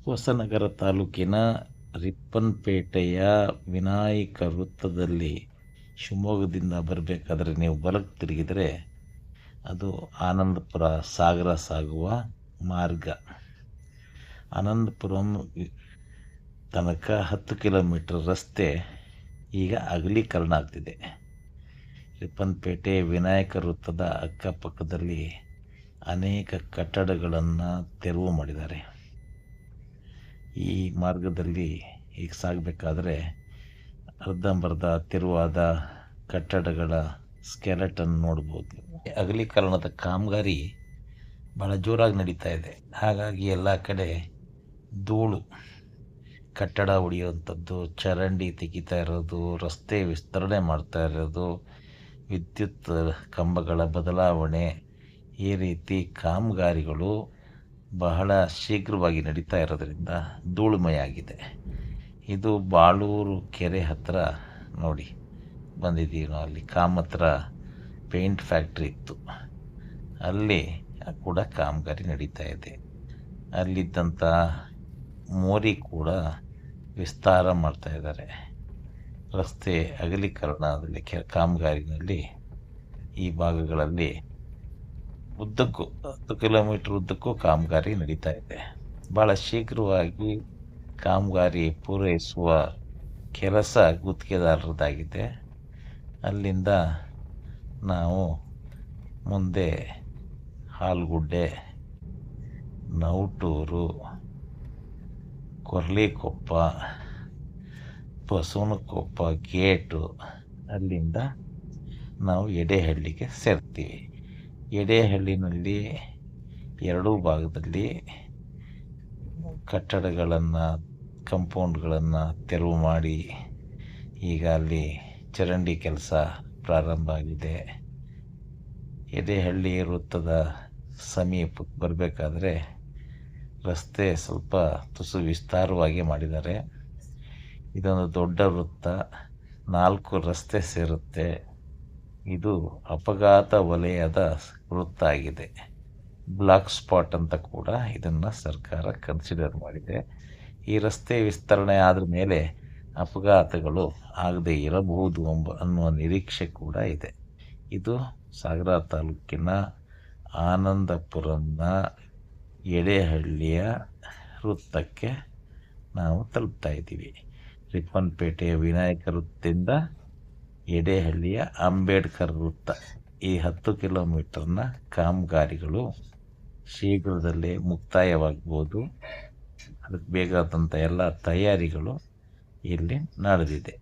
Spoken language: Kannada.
ಹೊಸನಗರ ತಾಲೂಕಿನ ರಿಪ್ಪನ್ಪೇಟೆಯ ವಿನಾಯಕ ವೃತ್ತದಲ್ಲಿ ಶಿವಮೊಗ್ಗದಿಂದ ಬರಬೇಕಾದ್ರೆ ನೀವು ಬಲಕ್ಕೆ ತಿರುಗಿದರೆ ಅದು ಆನಂದಪುರ ಸಾಗರ ಸಾಗುವ ಮಾರ್ಗ. ಆನಂದಪುರಂ ತನಕ 10 ಕಿಲೋಮೀಟರ್ ರಸ್ತೆ ಈಗ ಅಗಲೀಕರಣ ಆಗ್ತಿದೆ. ರಿಪ್ಪನ್ಪೇಟೆ ವಿನಾಯಕ ವೃತ್ತದ ಅಕ್ಕಪಕ್ಕದಲ್ಲಿ ಅನೇಕ ಕಟ್ಟಡಗಳನ್ನು ತೆರವು ಮಾಡಿದ್ದಾರೆ. ಈ ಮಾರ್ಗದಲ್ಲಿ ಈಗ ಸಾಗಬೇಕಾದ್ರೆ ಅರ್ಧಂಬರ್ಧ ತೆರವಾದ ಕಟ್ಟಡಗಳ ಸ್ಕೆಲೆಟನ್ ನೋಡ್ಬೋದು. ಅಗಲೀಕರಣದ ಕಾಮಗಾರಿ ಭಾಳ ಜೋರಾಗಿ ನಡೀತಾ ಇದೆ. ಹಾಗಾಗಿ ಎಲ್ಲ ಕಡೆ ಧೂಳು, ಕಟ್ಟಡ ಹೊಡೆಯುವಂಥದ್ದು, ಚರಂಡಿ ತೆಗಿತಾ ಇರೋದು, ರಸ್ತೆ ವಿಸ್ತರಣೆ ಮಾಡ್ತಾ ಇರೋದು, ವಿದ್ಯುತ್ ಕಂಬಗಳ ಬದಲಾವಣೆ, ಈ ರೀತಿ ಕಾಮಗಾರಿಗಳು ಬಹಳ ಶೀಘ್ರವಾಗಿ ನಡೀತಾ ಇರೋದ್ರಿಂದ ಧೂಳುಮಯ ಆಗಿದೆ. ಇದು ಬಾಳೂರು ಕೆರೆ ಹತ್ತಿರ ನೋಡಿ ಬಂದಿದ್ದೀವಿ ನಾವು. ಅಲ್ಲಿ ಕಾಮತ್ರ ಪೇಂಟ್ ಫ್ಯಾಕ್ಟ್ರಿ ಇತ್ತು, ಅಲ್ಲಿ ಕೂಡ ಕಾಮಗಾರಿ ನಡೀತಾ ಇದೆ. ಅಲ್ಲಿದ್ದಂಥ ಮೋರಿ ಕೂಡ ವಿಸ್ತಾರ ಮಾಡ್ತಾ ಇದ್ದಾರೆ. ರಸ್ತೆ ಅಗಲೀಕರಣದಲ್ಲಿ ಕಾಮಗಾರಿನಲ್ಲಿ ಈ ಭಾಗಗಳಲ್ಲಿ ಉದ್ದಕ್ಕೂ 10 ಕಿಲೋಮೀಟ್ರ್ ಉದ್ದಕ್ಕೂ ಕಾಮಗಾರಿ ನಡೀತಾ ಇದೆ. ಭಾಳ ಶೀಘ್ರವಾಗಿ ಕಾಮಗಾರಿ ಪೂರೈಸುವ ಕೆಲಸ ಗುತ್ತಿಗೆದಾರರದಾಗಿದೆ. ಅಲ್ಲಿಂದ ನಾವು ಮುಂದೆ ಹಾಲ್ಗುಡ್ಡೆ, ನೌಟೂರು, ಕೊರ್ಲಿಕೊಪ್ಪ, ಬಸವನಕೊಪ್ಪ ಗೇಟು, ಅಲ್ಲಿಂದ ನಾವು ಎಡೆಹಳ್ಳಿಗೆ ಸೇರ್ತೀವಿ. ಎಡೆಹಳ್ಳಿನಲ್ಲಿ ಎರಡೂ ಭಾಗದಲ್ಲಿ ಕಟ್ಟಡಗಳನ್ನು, ಕಂಪೌಂಡ್ಗಳನ್ನು ತೆರವು ಮಾಡಿ ಈಗ ಅಲ್ಲಿ ಚರಂಡಿ ಕೆಲಸ ಪ್ರಾರಂಭ ಆಗಿದೆ. ಎಡೆಹಳ್ಳಿ ವೃತ್ತದ ಸಮೀಪಕ್ಕೆ ಬರಬೇಕಾದ್ರೆ ರಸ್ತೆ ಸ್ವಲ್ಪ ತುಸು ವಿಸ್ತಾರವಾಗಿ ಮಾಡಿದ್ದಾರೆ. ಇದೊಂದು ದೊಡ್ಡ ವೃತ್ತ, 4 ರಸ್ತೆ ಸೇರುತ್ತೆ. ಇದು ಅಪಘಾತ ವಲಯದ ವೃತ್ತ ಆಗಿದೆ. ಬ್ಲಾಕ್ ಸ್ಪಾಟ್ ಅಂತ ಕೂಡ ಇದನ್ನು ಸರ್ಕಾರ ಕನ್ಸಿಡರ್ ಮಾಡಿದೆ. ಈ ರಸ್ತೆ ವಿಸ್ತರಣೆ ಆದ ಮೇಲೆ ಅಪಘಾತಗಳು ಆಗದೇ ಇರಬಹುದು ಅನ್ನುವ ನಿರೀಕ್ಷೆ ಕೂಡ ಇದೆ. ಇದು ಸಾಗರ ತಾಲೂಕಿನ ಆನಂದಪುರಂನ ಎಡೆಹಳ್ಳಿಯ ವೃತ್ತಕ್ಕೆ ನಾವು ತಲುಪ್ತಾ ಇದ್ದೀವಿ. ರಿಪ್ಪನ್ಪೇಟೆಯ ವಿನಾಯಕ ವೃತ್ತದಿಂದ ಎಡೆಹಳ್ಳಿಯ ಅಂಬೇಡ್ಕರ್ ವೃತ್ತ, ಈ 10 ಕಿಲೋಮೀಟರ್ನ ಕಾಮಗಾರಿಗಳು ಶೀಘ್ರದಲ್ಲೇ ಮುಕ್ತಾಯವಾಗ್ಬೋದು. ಅದಕ್ಕೆ ಬೇಕಾದಂಥ ಎಲ್ಲ ತಯಾರಿಗಳು ಇಲ್ಲಿ ನಡೆದಿದೆ.